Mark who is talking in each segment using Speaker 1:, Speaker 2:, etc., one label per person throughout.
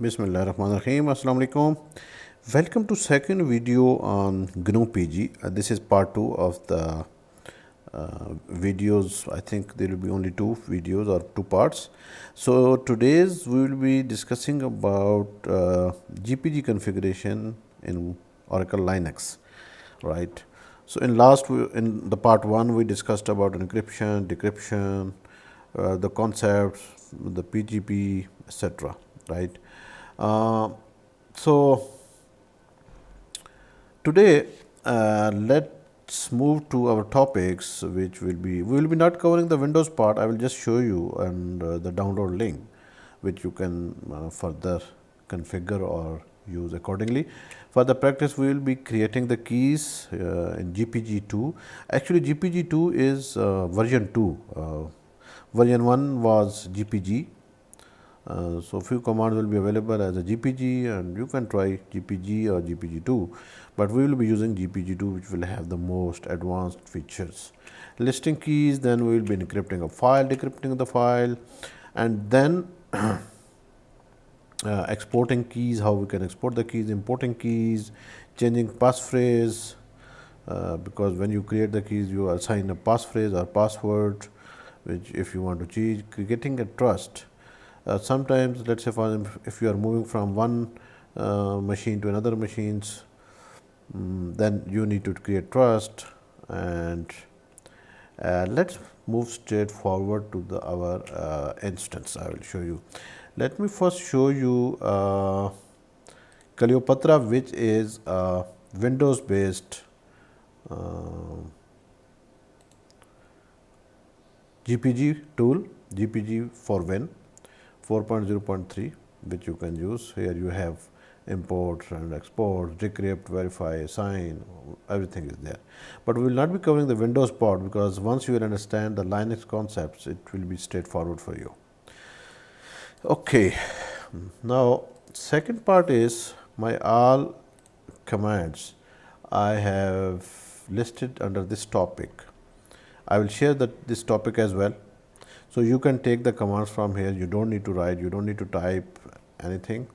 Speaker 1: Bismillahirrahmanirrahim. Assalamu alaikum. Welcome to second video on GnuPG. This is part 2 of the videos. I think there will be only 2 videos or 2 parts. So today's we will be discussing about GPG configuration in Oracle Linux, right? So in the part 1 we discussed about encryption, decryption, the concepts, the PGP, etc. Right. So today let's move to our topics, which we will be not covering the Windows part. I will just show you and the download link, which you can further configure or use accordingly. For the practice, we will be creating the keys in GPG2. Actually, GPG2 is version 2. Version 1 was GPG. So few commands will be available as a GPG, and you can try GPG or GPG2, but we will be using GPG2, which will have the most advanced features. Listing keys, then we will be encrypting a file, decrypting the file, and then exporting keys, how we can export the keys, importing keys, changing passphrase, because when you create the keys you assign a passphrase or password, which if you want to change, getting a trust. Sometimes, let's say for example, if you are moving from one machine to another machines, then you need to create trust. And let's move straight forward to our instance. I will show you. Let me first show you Cleopatra, which is a Windows based GPG tool, GPG for Win 4.0.3, which you can use. Here you have import and export, decrypt, verify, sign, everything is there. But we will not be covering the Windows part, because once you will understand the Linux concepts, it will be straightforward for you. Okay, now second part is my all commands I have listed under this topic. I will share this topic as well. So you can take the commands from here. You don't need to write, you don't need to type anything.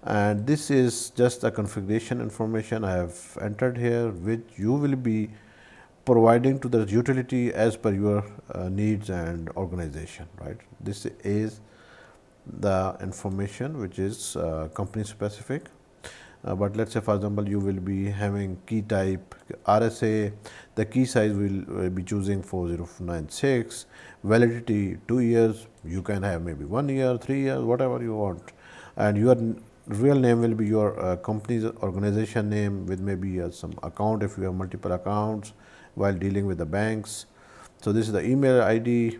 Speaker 1: And this is just the configuration information I have entered here, which you will be providing to the utility as per your needs and organization, right? This is the information which is company specific. But let's say for example, you will be having key type RSA, the key size will be choosing 4096, validity 2 years, you can have maybe 1 year, 3 years, whatever you want, and your real name will be your company's organization name with maybe some account if you have multiple accounts while dealing with the banks. So this is the email ID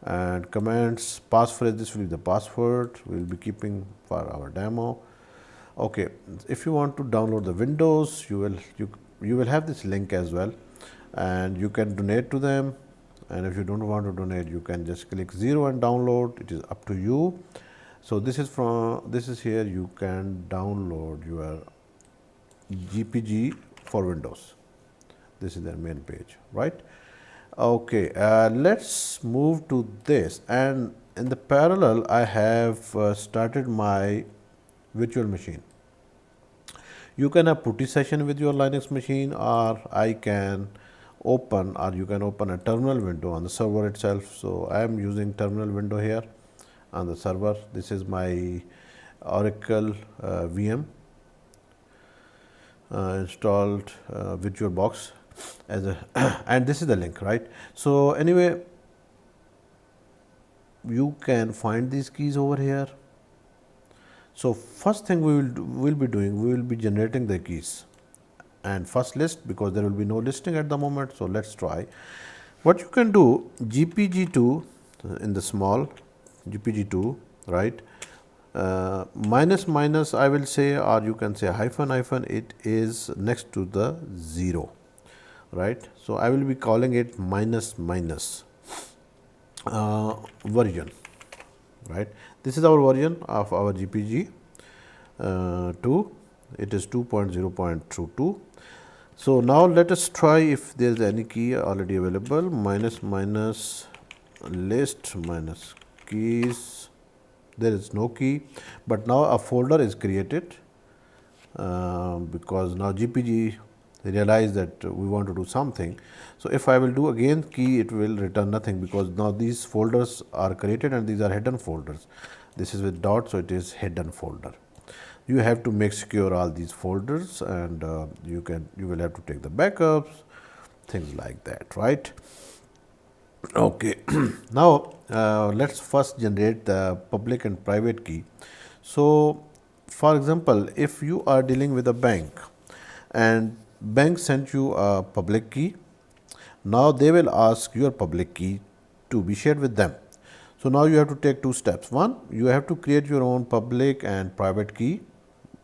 Speaker 1: and commands, passphrase, this will be the password we will be keeping for our demo. Okay, if you want to download the Windows, you will have this link as well, and you can donate to them. And if you don't want to donate, you can just click 0 and download. It is up to you. So this is here. You can download your GPG for Windows. This is their main page, right? Okay, let's move to this. And in the parallel, I have started my virtual machine. You can have putty session with your Linux machine, or I can open, or you can open a terminal window on the server itself. So I am using terminal window here on the server. This is my Oracle VM installed VirtualBox as a and this is the link, right? So anyway, you can find these keys over here. So first thing we will be doing, we will be generating the keys and first list, because there will be no listing at the moment. So let's try. What you can do, GPG2 in the small GPG2, right? Minus minus I will say, or you can say hyphen hyphen, it is next to the 0, right? So I will be calling it minus minus version, right? This is our version of our GPG 2. It is 2.0.22. So now let us try if there is any key already available. Minus minus list minus keys there is no key, but now a folder is created because now GPG realize that we want to do something. So, if I will do again key, it will return nothing, because now these folders are created and these are hidden folders. This is with dot, so it is hidden folder. You have to make secure all these folders, and you will have to take the backups, things like that, right? Okay. Now, let us first generate the public and private key. So, for example, if you are dealing with a bank and bank sent you a public key, now they will ask your public key to be shared with them. So, now you have to take two steps. One, you have to create your own public and private key,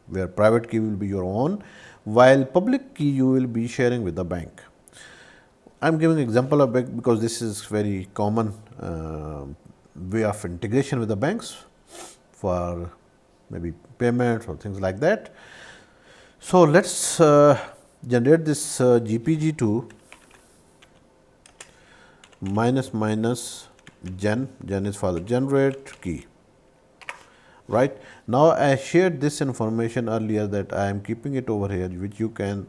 Speaker 1: where private key will be your own, while public key you will be sharing with the bank. I am giving example of bank because this is very common way of integration with the banks for maybe payments or things like that. So, let us generate this GPG2 minus gen is for the generate key, right. Now, I shared this information earlier that I am keeping it over here, which you can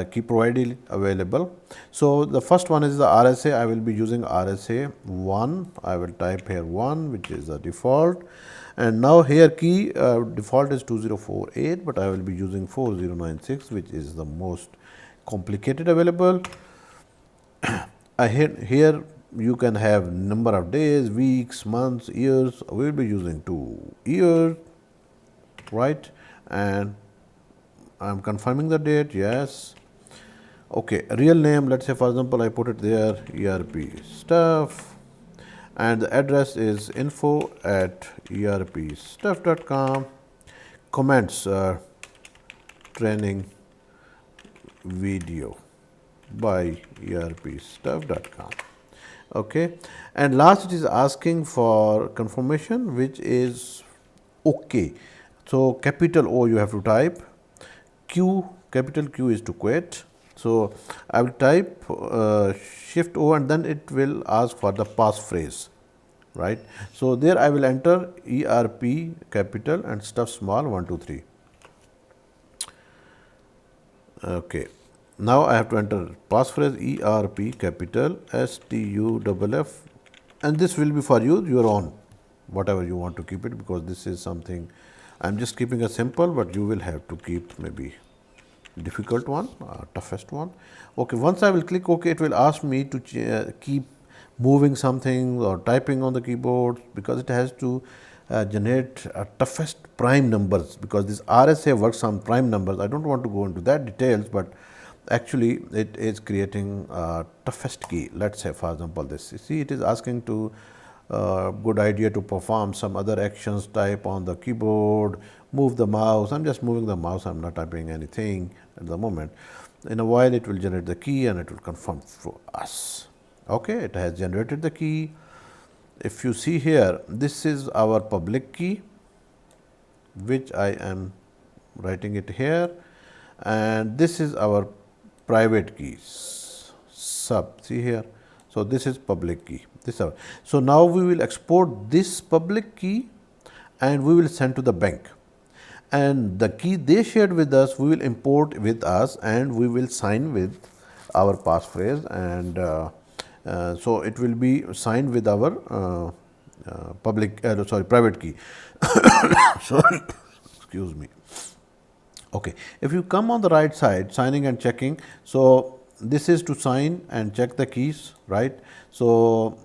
Speaker 1: keep provided available. So, the first one is the RSA. I will be using RSA 1. I will type here 1, which is the default, and now here key default is 2048, but I will be using 4096, which is the most complicated available. Here you can have number of days, weeks, months, years. We will be using 2 years, right, and I am confirming the date, yes. Okay, real name, let us say for example, I put it there, ERP stuff, and the address is info@erpstuff.com. Comments, training video by erpstuff.com. Okay, and last it is asking for confirmation, which is okay. So, capital O you have to type, Q, capital Q is to quit. So, I will type shift O, and then it will ask for the passphrase, right. So, there I will enter ERP capital and stuff small 1 2 3. Okay. Now, I have to enter passphrase ERP capital STUFF, and this will be for you your own, whatever you want to keep it, because this is something I am just keeping a simple, but you will have to keep maybe difficult one, toughest one. Okay, once I will click OK, it will ask me to keep moving something or typing on the keyboard, because it has to generate toughest prime numbers, because this RSA works on prime numbers. I do not want to go into that details, but actually it is creating toughest key. Let us say for example, this, you see, it is asking to good idea to perform some other actions, type on the keyboard, move the mouse. I am just moving the mouse, I am not typing anything at the moment. In a while it will generate the key and it will confirm for us. Okay, it has generated the key. If you see here, this is our public key, which I am writing it here, and this is our private keys sub, see here. So, this is public key, this our. So, now we will export this public key and we will send to the bank, and the key they shared with us we will import with us, and we will sign with our passphrase, and so it will be signed with our private key. Sorry, excuse me. Okay. If you come on the right side, signing and checking, so this is to sign and check the keys, right. So,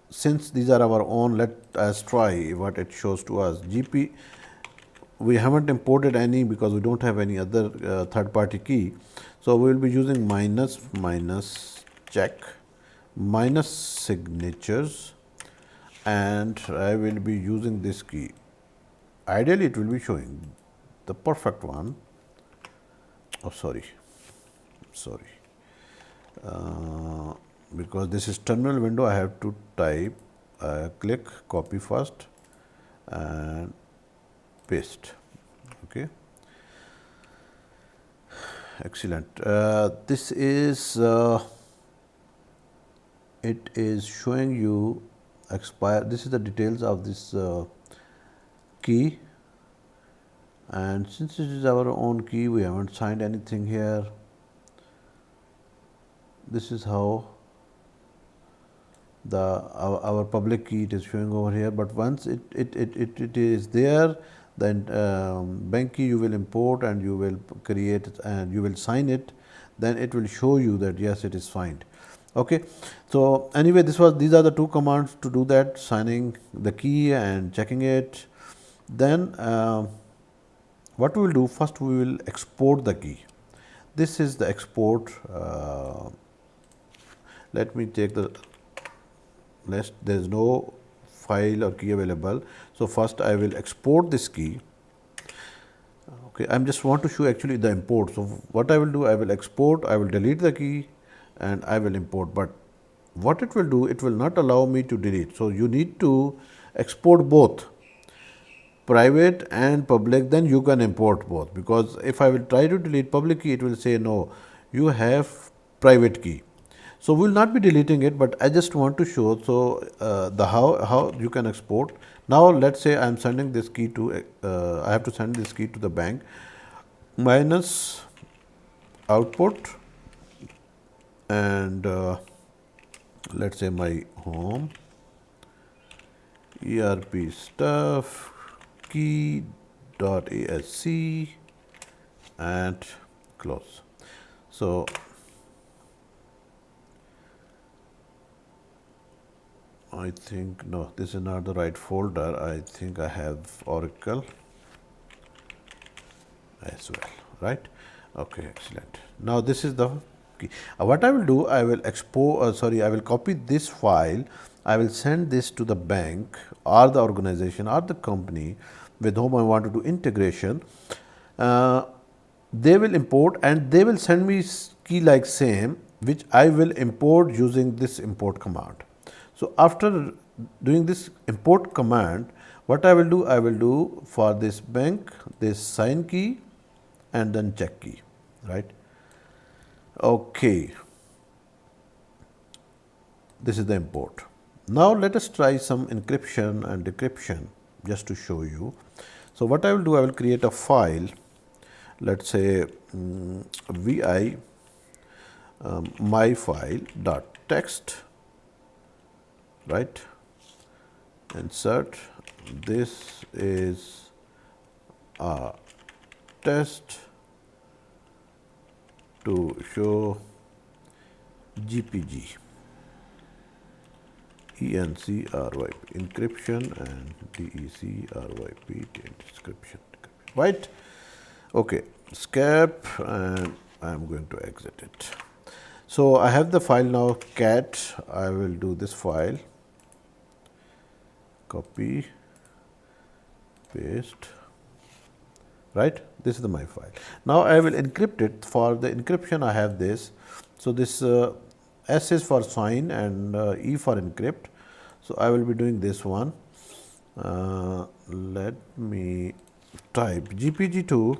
Speaker 1: since these are our own, let us try what it shows to us. GP, we haven't imported any because we do not have any other third party key. So, we will be using minus check minus signatures, and I will be using this key. Ideally, it will be showing the perfect one. Oh, sorry, because this is terminal window, I have to type, click copy first and paste. Okay, excellent. This is it is showing you expire. This is the details of this key, and since it is our own key, we haven't signed anything here. This is how our public key it is showing over here, but once it is there, then bank key you will import and you will create and you will sign it, then it will show you that yes, it is signed. Okay. So anyway, these are the two commands to do that, signing the key and checking it. Then what we will do, first we will export the key. This is the export. Let me take the list. There is no file or key available. So first I will export this key. Okay, I just want to show actually the import. So what I will do, I will export, I will delete the key and I will import. But what it will do, it will not allow me to delete. So you need to export both private and public, then you can import both, because if I will try to delete public key, it will say no, you have private key. So we will not be deleting it, but I just want to show the how you can export. Now let's say I am sending this key to I have to send this key to the bank, minus output and let's say my home ERP stuff key.asc and close. So I think no, this is not the right folder. I think I have Oracle as well, right? Okay, excellent. Now this is the key. What I will do, I will export. I will copy this file. I will send this to the bank or the organization or the company with whom I want to do integration. They will import and they will send me key like same, which I will import using this import command. So after doing this import command, what I will do for this bank, this sign key and then check key, right? Okay. This is the import. Now let us try some encryption and decryption just to show you. So what I will do, I will create a file, let's say vi my file dot text, right? Insert, this is a test to show GPG ENCRYP encryption and DECRYP description, right? Okay, escape and I am going to exit it. So I have the file now cat. I will do this file, copy, paste, right? This is my file. Now I will encrypt it. For the encryption I have this. So this S is for sign and E for encrypt. So I will be doing this one. Let me type GPG2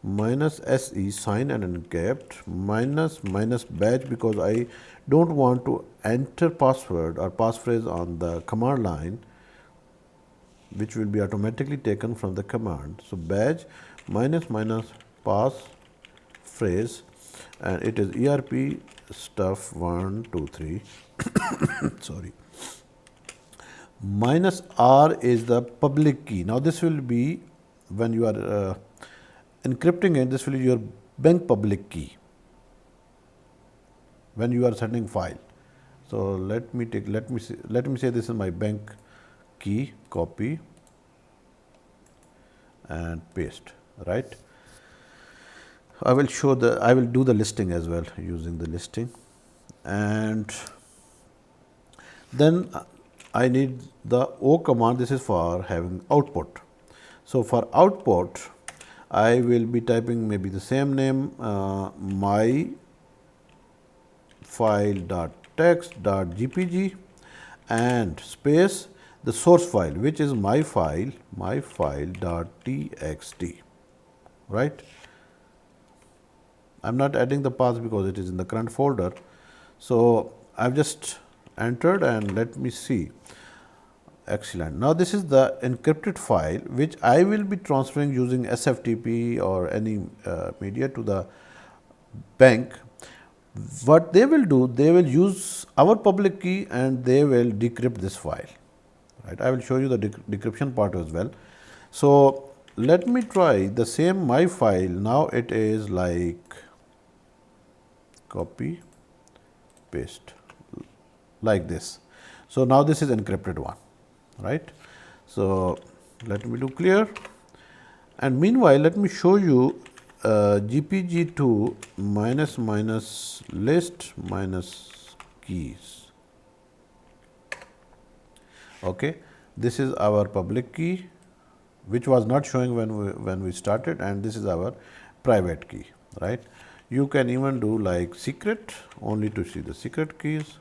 Speaker 1: minus SE sign and encrypt minus badge, because I don't want to enter password or passphrase on the command line, which will be automatically taken from the command. So badge minus passphrase, and it is ERP stuff 1 2 3 sorry, minus R is the public key. Now this will be when you are encrypting it, this will be your bank public key when you are sending file. So let me say this is my bank key, copy and paste, right? I will do the listing as well, using the listing, and then I need the O command. This is for having output. So for output, I will be typing maybe the same name, my file dot text dot GPG and space the source file, which is my file dot txt, right? I am not adding the path because it is in the current folder. So I have just entered and let me see. Excellent. Now, this is the encrypted file which I will be transferring using SFTP or any media to the bank. What they will do, they will use our public key and they will decrypt this file. Right. I will show you the decryption part as well. So, let me try the same my file. Now, it is like copy, paste like this. So, now this is encrypted one, right. So, let me do clear, and meanwhile, let me show you GPG2 minus list minus keys. Okay. This is our public key which was not showing when we started, and this is our private key, right. You can even do like secret only to see the secret keys,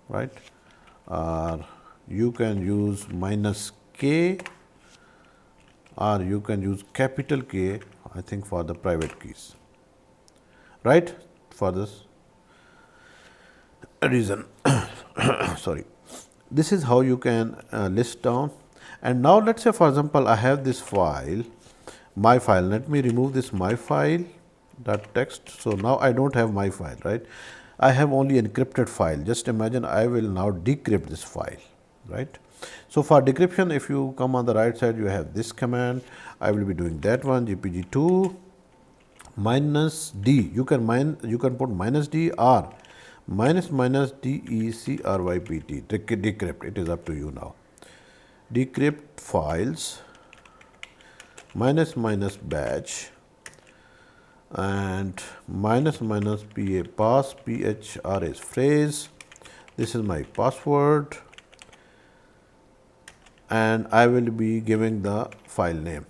Speaker 1: right, or you can use minus K, or you can use capital K, I think, for the private keys, right, for this reason. Sorry. This is how you can list down. And now, let us say for example, I have this file, my file. Let me remove this my file dot text. So, now I do not have my file, right. I have only encrypted file. Just imagine I will now decrypt this file, right. So, for decryption, if you come on the right side, you have this command. I will be doing that one, GPG2 minus D. You can put minus D or minus DECRYPT, decrypt. It is up to you now. Decrypt files minus batch and minus PA pass PHRS phrase. This is my password, and I will be giving the file name.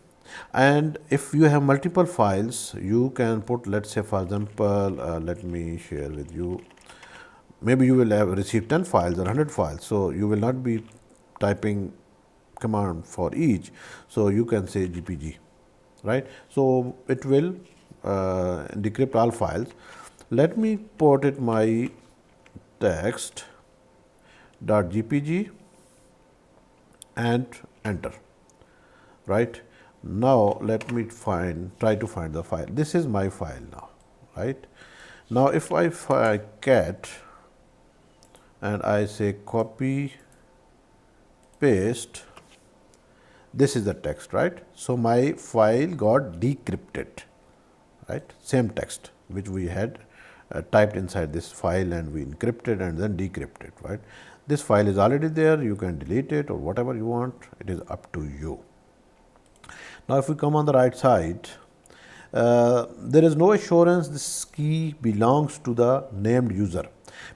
Speaker 1: And if you have multiple files, you can put, let us say for example, let me share with you. Maybe you will have received 10 files or 100 files. So, you will not be typing command for each. So, you can say GPG, right. So, it will decrypt all files. Let me put it my text dot GPG and enter, right. Now, let me try to find the file. This is my file now, right. Now, if I cat and I say copy paste, this is the text, right. So, my file got decrypted, right, same text which we had typed inside this file, and we encrypted and then decrypted, right. This file is already there, you can delete it or whatever you want, it is up to you. Now, if we come on the right side, there is no assurance this key belongs to the named user,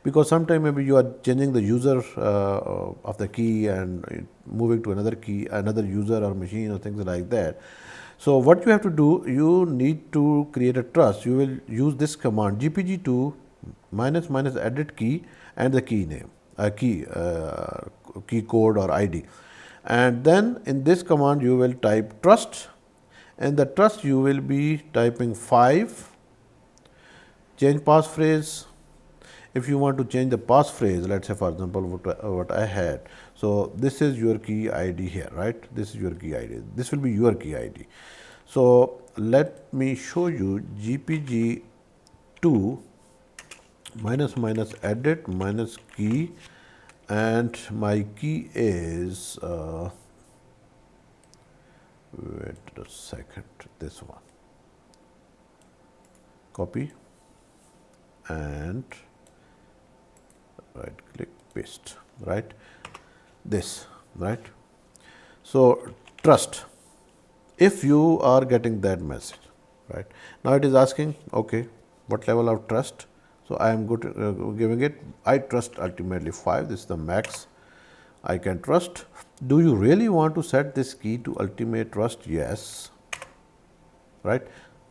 Speaker 1: because sometime maybe you are changing the user of the key and moving to another user or machine or things like that. So, what you have to do, you need to create a trust. You will use this command GPG2 minus edit key and the key name, key code or ID. And then in this command you will type trust, and the trust you will be typing 5, change passphrase. If you want to change the passphrase, let us say for example, what I had. So, this is your key ID here, right. This is your key ID. This will be your key ID. So, let me show you GPG2 minus edit minus key, and my key is wait a second, this one, copy and right click paste, right, this, right. So, trust, if you are getting that message, right. Now, it is asking, okay, what level of trust. So, I am giving it, I trust ultimately 5, this is the max I can trust. Do you really want to set this key to ultimate trust? Yes, right.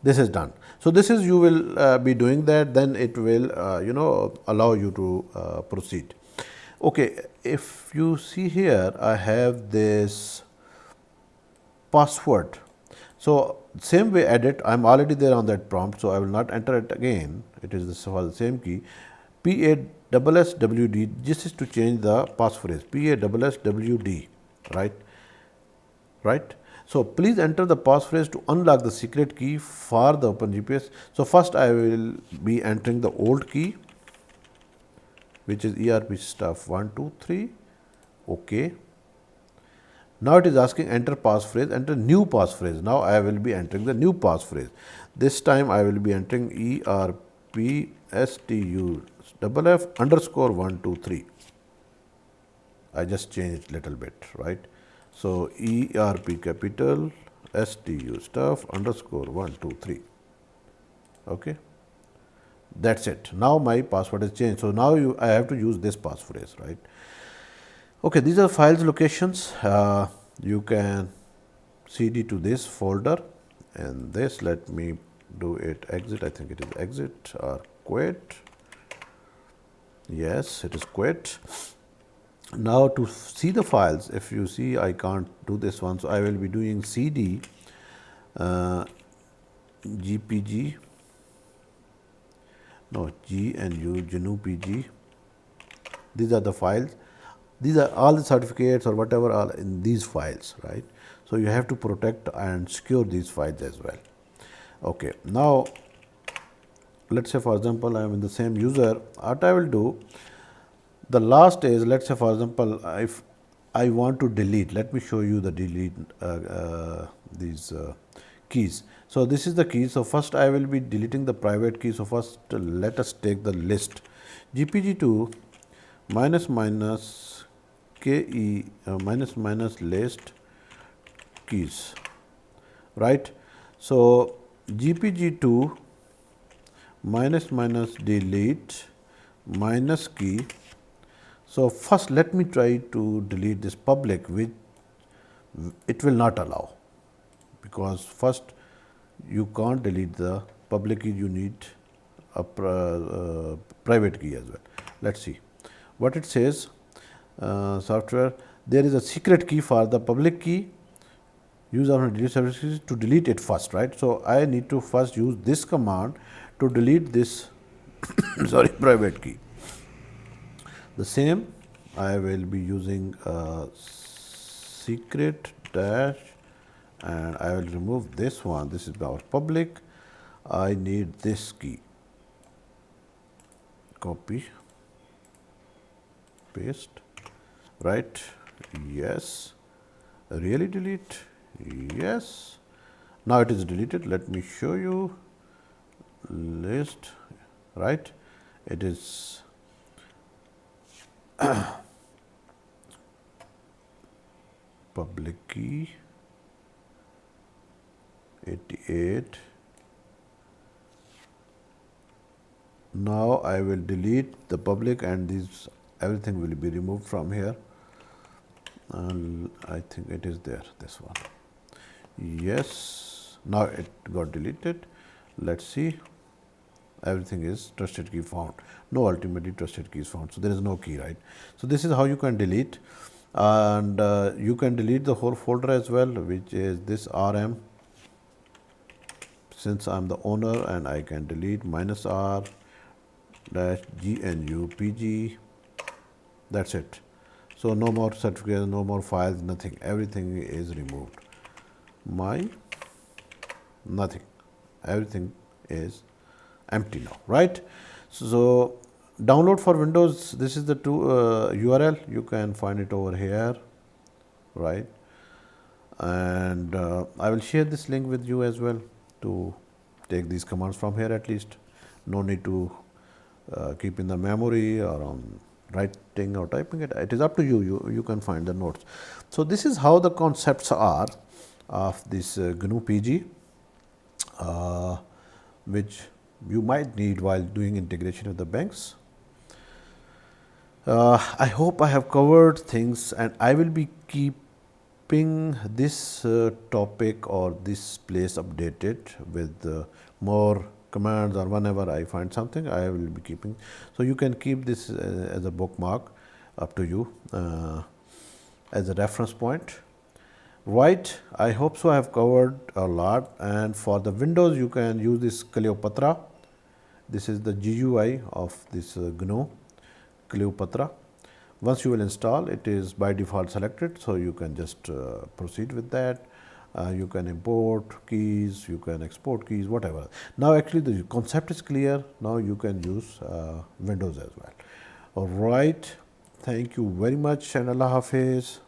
Speaker 1: This is done. So, this is you will be doing that, then it will allow you to proceed. Okay, if you see here, I have this password. So, same way edit, I am already there on that prompt. So, I will not enter it again, it is for the same key, PASSWD, this is to change the passphrase, PASSWD, right. So, please enter the passphrase to unlock the secret key for the OpenGPS. So, first I will be entering the old key, which is ERP stuff 123. Okay. Now it is asking enter passphrase, enter new passphrase. Now I will be entering the new passphrase. This time I will be entering ERPSTUFF underscore 123. I just changed little bit, right. So, ERP capital STU stuff underscore 123. Okay. That's it. Now my password is changed. So, now I have to use this passphrase, right. Okay, these are files locations. You can cd to this folder and this, let me do it exit, I think it is exit or quit. Yes, it is quit. Now to see the files, if you see I can't do this one, so I will be doing cd GPG, no GnuPG. These are the files. These are all the certificates or whatever are in these files, right. So, you have to protect and secure these files as well. Okay. Now, let us say for example, I am in the same user, what I will do, the last is, let us say for example, if I want to delete, let me show you the delete these keys. So, this is the key. So, first I will be deleting the private key. So, first let us take the list GPG2 minus minus KE minus minus list keys, right. So, GPG2 minus minus delete minus key. So, first let me try to delete this public, which it will not allow, because first you can't delete the public key, you need a private key as well. Let us see what it says. Software, there is a secret key for the public key, use of delete services to delete it first, right. So, I need to first use this command to delete this sorry private key. The same I will be using secret dash and I will remove this one. This is our public. I need this key. Copy, paste, right. Yes. Really delete? Yes. Now it is deleted. Let me show you list, right. It is public key 88. Now I will delete the public and these everything will be removed from here, and I think it is there, this one. Yes, now it got deleted. Let us see, everything is trusted key found, no ultimately trusted key is found. So, there is no key, right. So, this is how you can delete, and you can delete the whole folder as well, which is this RM, since I am the owner, and I can delete -r dash GnuPG, that is it. So, no more certificates, no more files, nothing, everything is removed. Nothing, everything is empty now, right. So, download for Windows, this is the URL, you can find it over here, right. And I will share this link with you as well to take these commands from here at least. No need to keep in the memory or on writing or typing it. It is up to you. You can find the notes. So, this is how the concepts are of this GnuPG, which you might need while doing integration with the banks. I hope I have covered things, and I will be keeping this topic or this place updated with more commands, or whenever I find something I will be keeping. So, you can keep this as a bookmark, up to you, as a reference point. Right, I hope so I have covered a lot, and for the Windows you can use this Cleopatra. This is the GUI of this GNU Cleopatra. Once you will install, it is by default selected, so you can just proceed with that. You can import keys, you can export keys, whatever. Now actually the concept is clear. Now you can use Windows as well. All right. Thank you very much and Allah Hafiz.